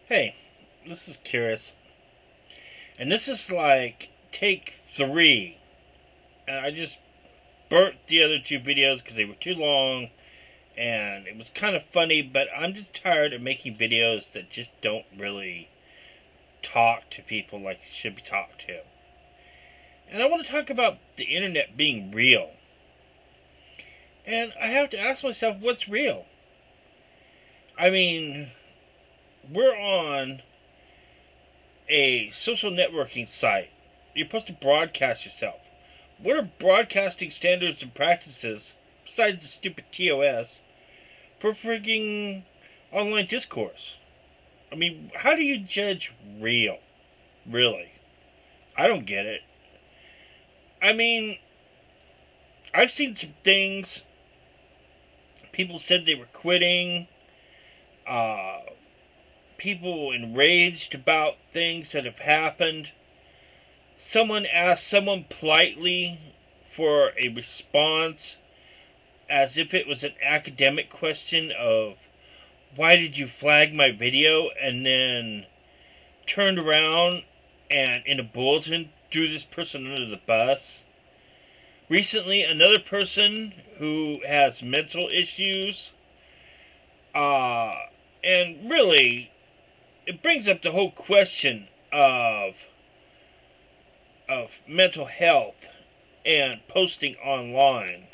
Hey, this is Curious, and this is like take 3, and I just burnt the other 2 videos because they were too long, and it was kind of funny, but I'm just tired of making videos that just don't really talk to people like it should be talked to. And I want to talk about the internet being real. And I have to ask myself, what's real? I mean, we're on a social networking site. You're supposed to broadcast yourself. What are broadcasting standards and practices, besides the stupid TOS, for frigging online discourse? I mean, how do you judge real? Really? I don't get it. I mean, I've seen some things. People said they were quitting. Uh, People enraged about things that have happened. Someone asked someone politely for a response as if it was an academic question of why did you flag my video, and then turned around and in a bulletin threw this person under the bus. Recently, another person who has mental issues, uh, and really, it brings up the whole question of mental health and posting online.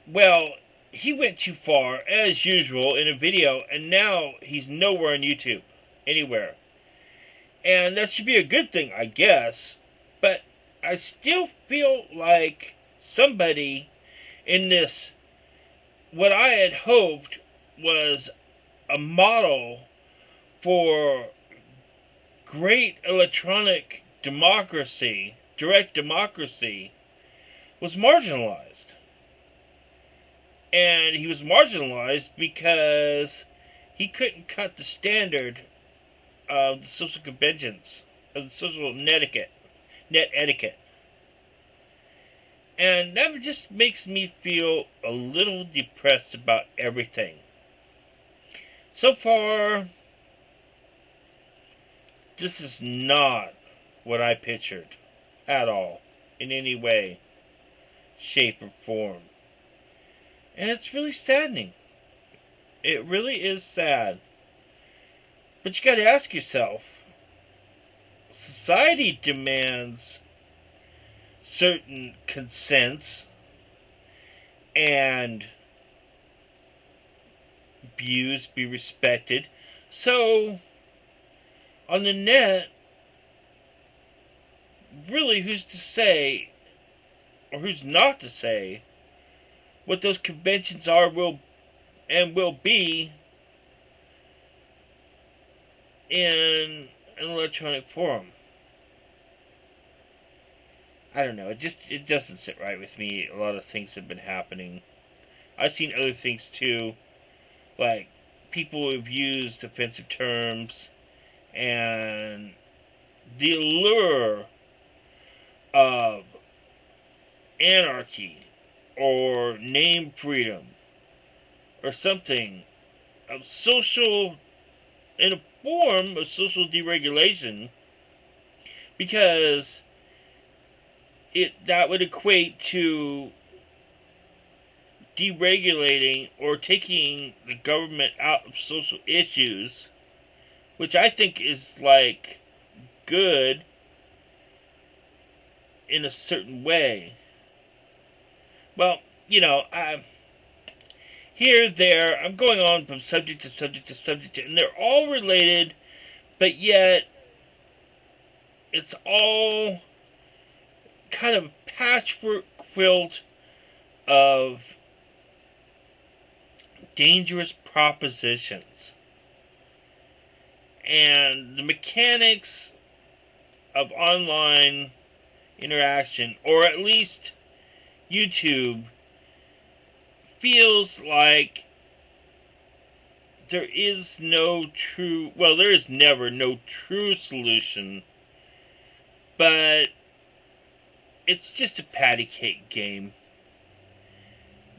Well, he went too far, as usual, in a video, and now he's nowhere on YouTube. Anywhere. And that should be a good thing, I guess. But I still feel like somebody in this, what I had hoped was a model for great electronic democracy, direct democracy, was marginalized. And he was marginalized because he couldn't cut the standard of the social conventions, of the social net etiquette. And that just makes me feel a little depressed about everything. So far, this is not what I pictured at all, in any way, shape, or form. And it's really saddening. It really is sad. But you gotta ask yourself, society demands certain consents and views be respected. So, on the net, really, who's to say, or who's not to say, what those conventions are, will be in an electronic forum? I don't know. It doesn't sit right with me. A lot of things have been happening. I've seen other things too, like people have used offensive terms and the allure of anarchy or name freedom or something of social, in a form of social deregulation, because that would equate to deregulating or taking the government out of social issues, which I think is like good in a certain way. Well, here, there, I'm going on from subject to subject to subject, and they're all related, but yet it's all kind of patchwork quilt of dangerous propositions. And the mechanics of online interaction, or at least YouTube, feels like there is there is never no true solution, but it's just a patty cake game,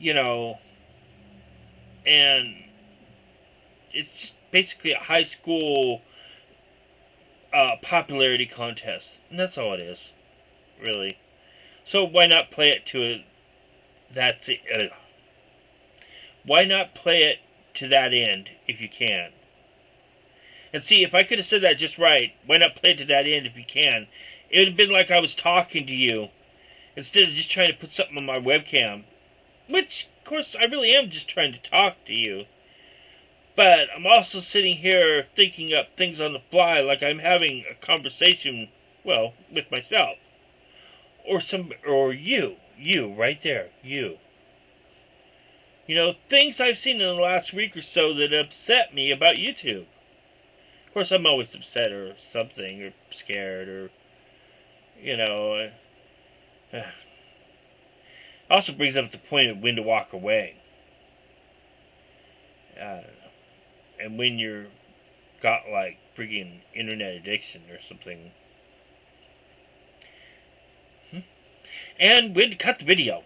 you know, and it's just basically a high school popularity contest, and that's all it is, really. So why not play it to a, that's it. Why not play it to that end if you can? And see, if I could have said that just right, why not play it to that end if you can? It would have been like I was talking to you instead of just trying to put something on my webcam. Which, of course, I really am just trying to talk to you. But I'm also sitting here thinking up things on the fly like I'm having a conversation, well, with myself. Or you. You, right there. You. You know, things I've seen in the last week or so that upset me about YouTube. Of course, I'm always upset or something, or scared, or, you know. Also brings up the point of when to walk away. I don't know. And when you're got, like, freaking internet addiction or something. And when to cut the video.